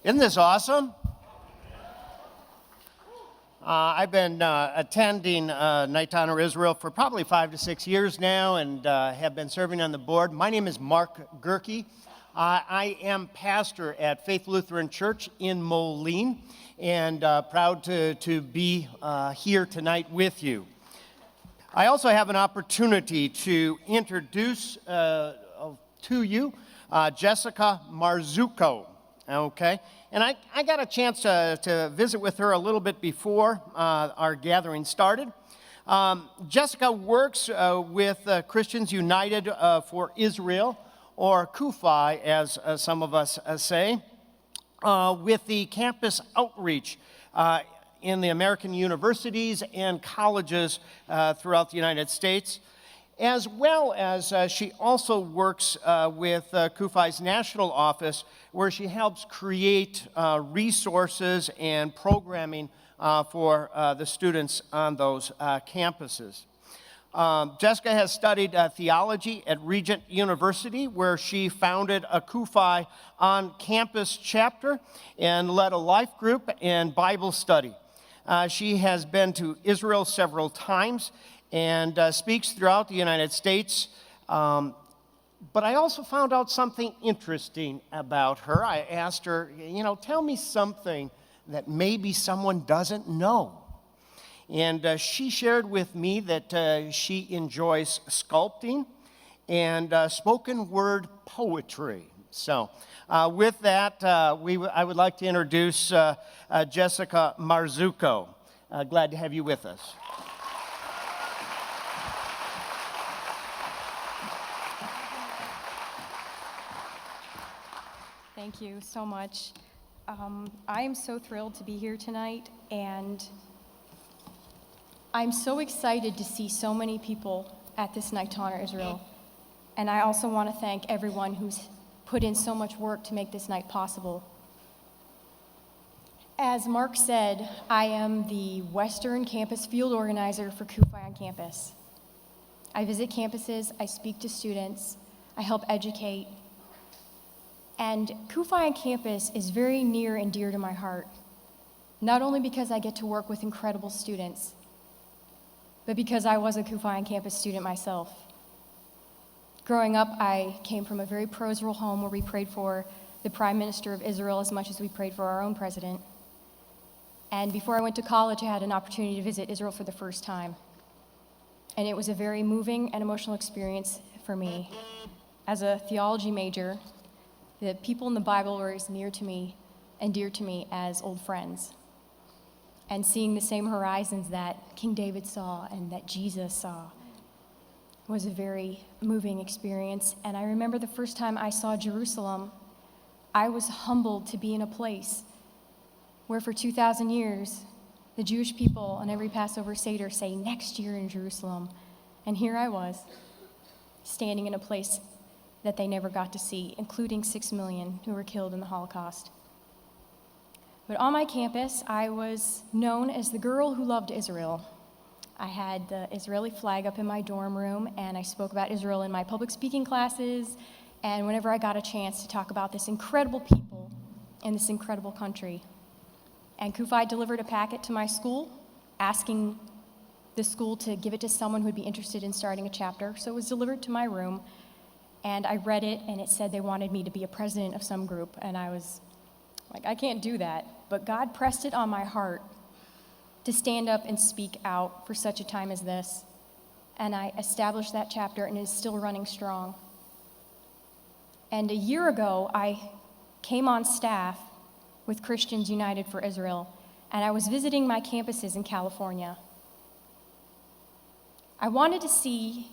Isn't this awesome? I've been attending Night to Honor Israel for probably 5 to 6 years now and have been serving on the board. My name is Mark Gehrke. I am pastor at Faith Lutheran Church in Moline and proud to be here tonight with you. I also have an opportunity to introduce to you Jessica Marzucco. Okay, and I got a chance to visit with her a little bit before our gathering started. Jessica works with Christians United for Israel, or CUFI, as some of us say, with the campus outreach in the American universities and colleges throughout the United States, as well as she also works with CUFI's national office, where she helps create resources and programming for the students on those campuses. Jessica has studied theology at Regent University, where she founded a CUFI on-campus chapter and led a life group and Bible study. She has been to Israel several times and speaks throughout the United States. But I also found out something interesting about her. I asked her, tell me something that maybe someone doesn't know. And she shared with me that she enjoys sculpting and spoken word poetry. So with that, I would like to introduce Jessica Marzucco. Glad to have you with us. Thank you so much. I am so thrilled to be here tonight, and I'm so excited to see so many people at this Night to Honor Israel. And I also want to thank everyone who's put in so much work to make this night possible. As Mark said, I am the Western Campus Field Organizer for CUFI on campus. I visit campuses, I speak to students, I help educate. And CUFI on campus is very near and dear to my heart, not only because I get to work with incredible students, but because I was a CUFI on campus student myself. Growing up, I came from a very pro-Israel home where we prayed for the Prime Minister of Israel as much as we prayed for our own president. And before I went to college, I had an opportunity to visit Israel for the first time. And it was a very moving and emotional experience for me. As a theology major, the people in the Bible were as near to me and dear to me as old friends. And seeing the same horizons that King David saw and that Jesus saw was a very moving experience. And I remember the first time I saw Jerusalem, I was humbled to be in a place where for 2,000 years, the Jewish people on every Passover Seder say, next year in Jerusalem. And here I was, standing in a place that they never got to see, including 6 million who were killed in the Holocaust. But on my campus, I was known as the girl who loved Israel. I had the Israeli flag up in my dorm room, and I spoke about Israel in my public speaking classes, and whenever I got a chance to talk about this incredible people in this incredible country. And CUFI delivered a packet to my school, asking the school to give it to someone who would be interested in starting a chapter. So it was delivered to my room, and I read it, and it said they wanted me to be a president of some group, and I was like, I can't do that. But God pressed it on my heart to stand up and speak out for such a time as this. And I established that chapter, and it is still running strong. And a year ago, I came on staff with Christians United for Israel, and I was visiting my campuses in California. I wanted to see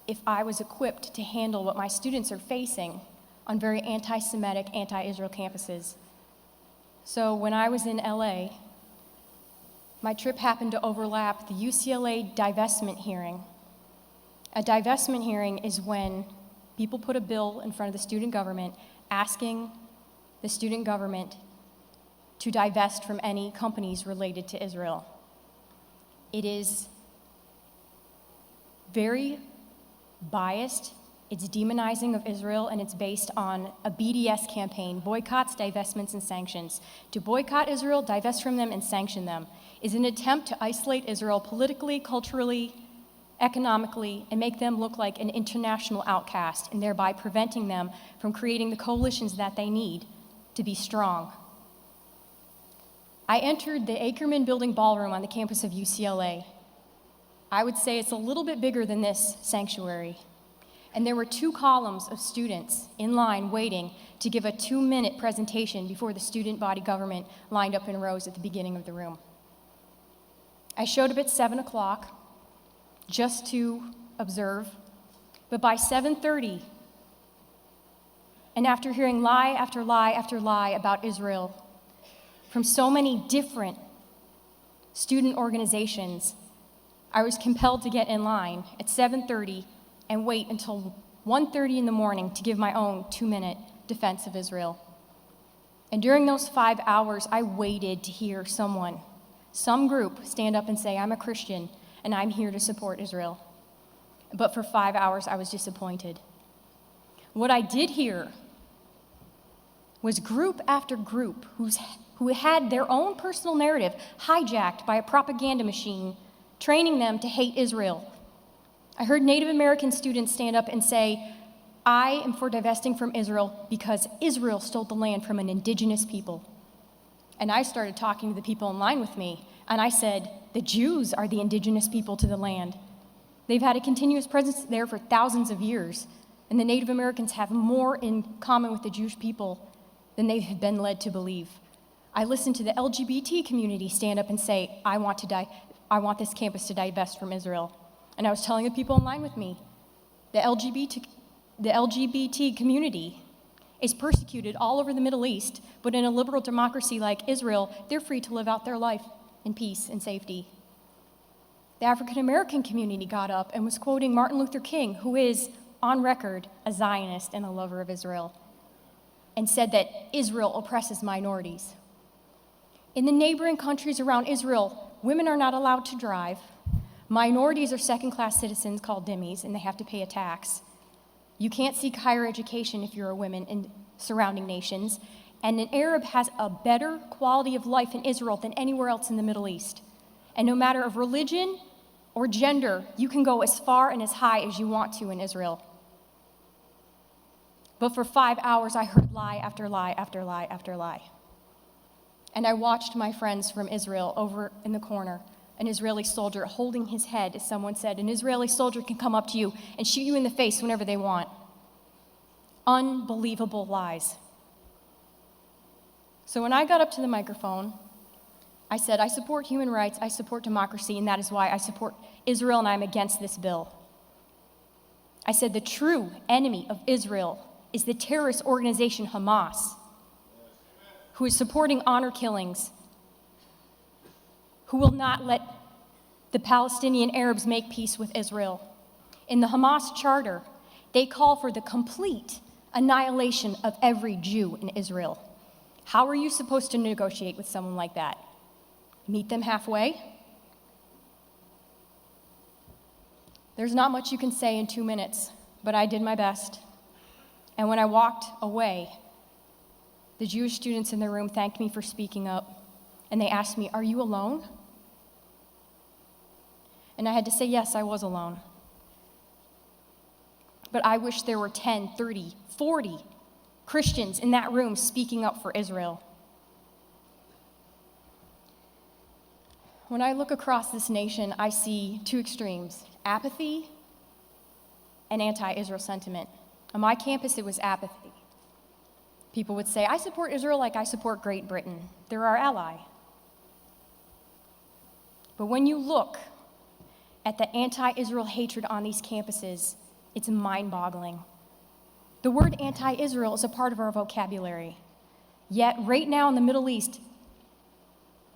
if I was equipped to handle what my students are facing on very anti-Semitic, anti-Israel campuses. So when I was in LA, my trip happened to overlap the UCLA divestment hearing. A divestment hearing is when people put a bill in front of the student government asking the student government to divest from any companies related to Israel. It is very biased, It's demonizing of Israel, and it's based on a BDS campaign, boycotts, divestments, and sanctions. To boycott Israel, divest from them, and sanction them is an attempt to isolate Israel politically, culturally, economically, and make them look like an international outcast, and thereby preventing them from creating the coalitions that they need to be strong. I entered the Ackerman Building Ballroom on the campus of UCLA. I would say it's a little bit bigger than this sanctuary. And there were 2 columns of students in line waiting to give a 2-minute presentation before the student body government lined up in rows at the beginning of the room. I showed up at 7 o'clock just to observe, but by 7:30, and after hearing lie after lie after lie about Israel from so many different student organizations, I was compelled to get in line at 7:30 and wait until 1:30 in the morning to give my own 2-minute defense of Israel. And during those 5 hours, I waited to hear some group stand up and say, I'm a Christian and I'm here to support Israel. But for 5 hours, I was disappointed. What I did hear was group after group who had their own personal narrative hijacked by a propaganda machine training them to hate Israel. I heard Native American students stand up and say, I am for divesting from Israel because Israel stole the land from an indigenous people. And I started talking to the people in line with me, and I said, the Jews are the indigenous people to the land. They've had a continuous presence there for thousands of years, and the Native Americans have more in common with the Jewish people than they have been led to believe. I listened to the LGBT community stand up and say, I want this campus to divest from Israel. And I was telling the people in line with me, the LGBT community is persecuted all over the Middle East, but in a liberal democracy like Israel, they're free to live out their life in peace and safety. The African American community got up and was quoting Martin Luther King, who is, on record, a Zionist and a lover of Israel, and said that Israel oppresses minorities. In the neighboring countries around Israel, women are not allowed to drive. Minorities are second-class citizens called dhimmis, and they have to pay a tax. You can't seek higher education if you're a woman in surrounding nations, and an Arab has a better quality of life in Israel than anywhere else in the Middle East. And no matter of religion or gender, you can go as far and as high as you want to in Israel. But for 5 hours, I heard lie after lie after lie after lie. And I watched my friends from Israel over in the corner, an Israeli soldier holding his head, as someone said, an Israeli soldier can come up to you and shoot you in the face whenever they want. Unbelievable lies. So when I got up to the microphone, I said, I support human rights, I support democracy, and that is why I support Israel and I'm against this bill. I said the true enemy of Israel is the terrorist organization Hamas, who is supporting honor killings, who will not let the Palestinian Arabs make peace with Israel. In the Hamas charter, they call for the complete annihilation of every Jew in Israel. How are you supposed to negotiate with someone like that? Meet them halfway? There's not much you can say in 2 minutes, but I did my best. And when I walked away, the Jewish students in the room thanked me for speaking up, and they asked me, are you alone? And I had to say, yes, I was alone. But I wish there were 10, 30, 40 Christians in that room speaking up for Israel. When I look across this nation, I see 2 extremes, apathy and anti-Israel sentiment. On my campus, it was apathy. People would say, I support Israel like I support Great Britain. They're our ally. But when you look at the anti-Israel hatred on these campuses, it's mind-boggling. The word anti-Israel is a part of our vocabulary. Yet right now in the Middle East,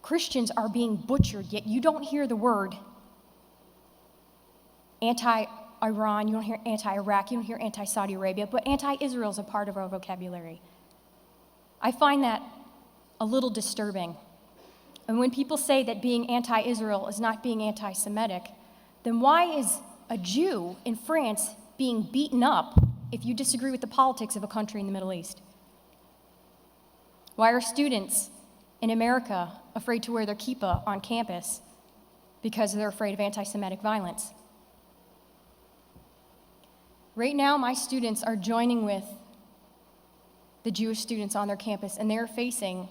Christians are being butchered, yet you don't hear the word anti-Iran, you don't hear anti-Iraq, you don't hear anti-Saudi Arabia, but anti-Israel is a part of our vocabulary. I find that a little disturbing. And when people say that being anti-Israel is not being anti-Semitic, then why is a Jew in France being beaten up if you disagree with the politics of a country in the Middle East? Why are students in America afraid to wear their kippah on campus? Because they're afraid of anti-Semitic violence. Right now, my students are joining with the Jewish students on their campus, and they're facing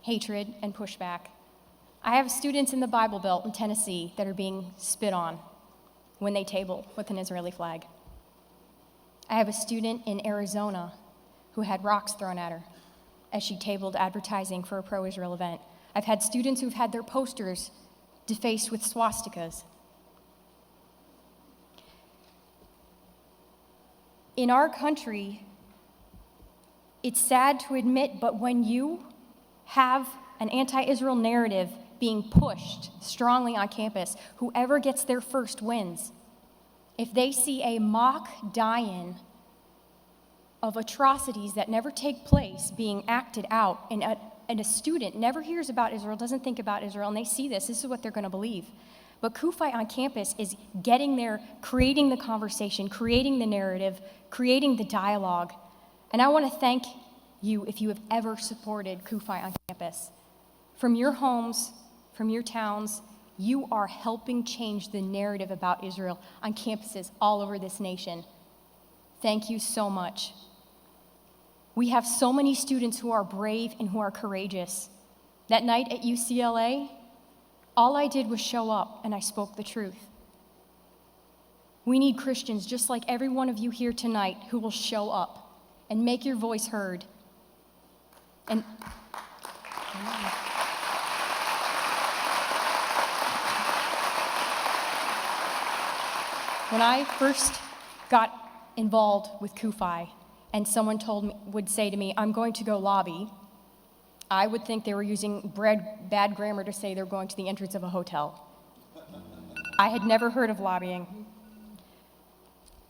hatred and pushback. I have students in the Bible Belt in Tennessee that are being spit on when they table with an Israeli flag. I have a student in Arizona who had rocks thrown at her as she tabled advertising for a pro-Israel event. I've had students who've had their posters defaced with swastikas. In our country, it's sad to admit, but when you have an anti-Israel narrative being pushed strongly on campus, whoever gets there first wins. If they see a mock die-in of atrocities that never take place being acted out, and a student never hears about Israel, doesn't think about Israel, and they see this is what they're going to believe. But CUFI on campus is getting there, creating the conversation, creating the narrative, creating the dialogue. And I want to thank you if you have ever supported CUFI on campus. From your homes, from your towns, you are helping change the narrative about Israel on campuses all over this nation. Thank you so much. We have so many students who are brave and who are courageous. That night at UCLA, all I did was show up and I spoke the truth. We need Christians just like every one of you here tonight who will show up and make your voice heard. And when I first got involved with CUFI and someone would say to me, I'm going to go lobby, I would think they were using bad grammar to say they're going to the entrance of a hotel. I had never heard of lobbying.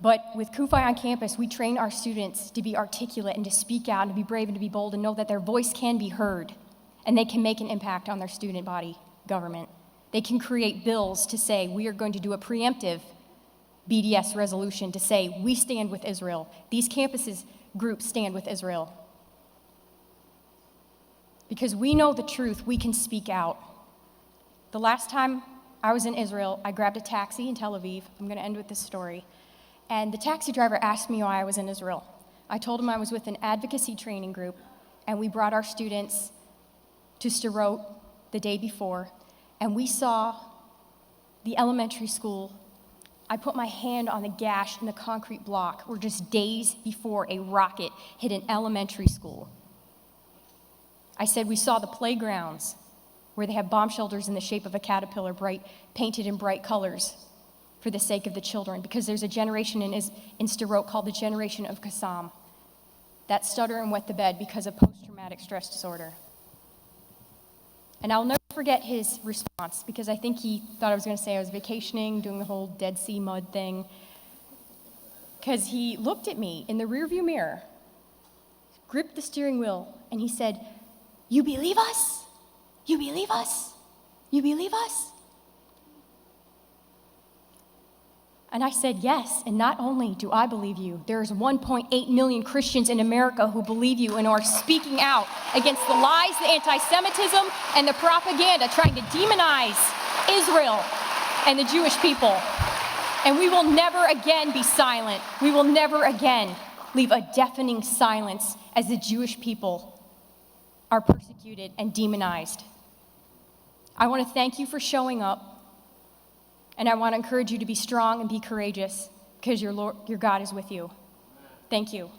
But with CUFI on campus, we train our students to be articulate and to speak out and to be brave and to be bold and know that their voice can be heard and they can make an impact on their student body government. They can create bills to say we are going to do a preemptive BDS resolution to say we stand with Israel. These campuses groups stand with Israel. Because we know the truth, we can speak out. The last time I was in Israel, I grabbed a taxi in Tel Aviv. I'm going to end with this story. And the taxi driver asked me why I was in Israel. I told him I was with an advocacy training group, and we brought our students to Sderot the day before, and we saw the elementary school. I put my hand on the gash in the concrete block where just days before a rocket hit an elementary school. I said we saw the playgrounds where they have bomb shelters in the shape of a caterpillar, painted in bright colors for the sake of the children, because there's a generation in Sderot called the generation of Qassam that stutter and wet the bed because of post-traumatic stress disorder. And I'll never forget his response, because I think he thought I was going to say I was vacationing, doing the whole Dead Sea mud thing, because he looked at me in the rearview mirror, gripped the steering wheel, and he said, "You believe us? You believe us? You believe us?" And I said, yes, and not only do I believe you, there's 1.8 million Christians in America who believe you and are speaking out against the lies, the anti-Semitism, and the propaganda trying to demonize Israel and the Jewish people. And we will never again be silent. We will never again leave a deafening silence as the Jewish people are persecuted and demonized. I want to thank you for showing up. And I want to encourage you to be strong and be courageous, because your God is with you. Thank you.